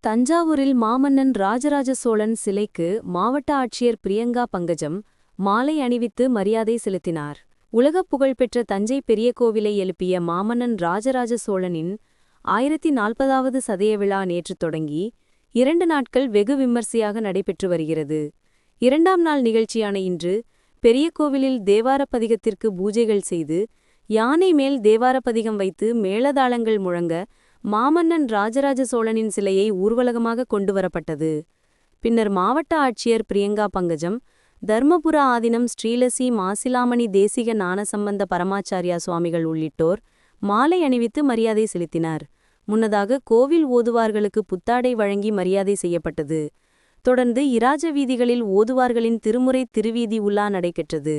தஞ்சாவூரில் மாமன்னன் ராஜராஜ சோழன் சிலைக்கு மாவட்ட ஆட்சியர் பிரியங்கா பங்கஜம் மாலை அணிவித்து மரியாதை செலுத்தினார். உலகப் புகழ்பெற்ற தஞ்சை பெரிய கோவிலை எழுப்பிய மாமன்னன் ராஜராஜ சோழனின் 1040வது சதய விழா நேற்று தொடங்கி 2 நாட்கள் வெகு விமர்சையாக நடைபெற்று வருகிறது. 2ஆம் நாள் நிகழ்ச்சியான இன்று பெரிய கோவிலில் தேவாரப்பதிகத்திற்கு பூஜைகள் செய்து யானை மேல் தேவாரப்பதிகம் வைத்து மேளதாளங்கள் முழங்க மாமன்னன் ராஜராஜ சோழனின் சிலையை ஊர்வலகமாக கொண்டு வரப்பட்டது. பின்னர் மாவட்ட ஆட்சியர் பிரியங்கா பங்கஜம், தர்மபுர ஆதீனம் ஸ்ரீலசி மாசிலாமணி தேசிக ஞானசம்பந்த பரமாச்சாரியா சுவாமிகள் உள்ளிட்டோர் மாலை அணிவித்து மரியாதை செலுத்தினார். முன்னதாக கோவில் ஓதுவார்களுக்கு புத்தாடை வழங்கி மரியாதை செய்யப்பட்டது. தொடர்ந்து இராஜ வீதிகளில் ஓதுவார்களின் திருமுறை திருவீதி உலா நடைபெற்றது.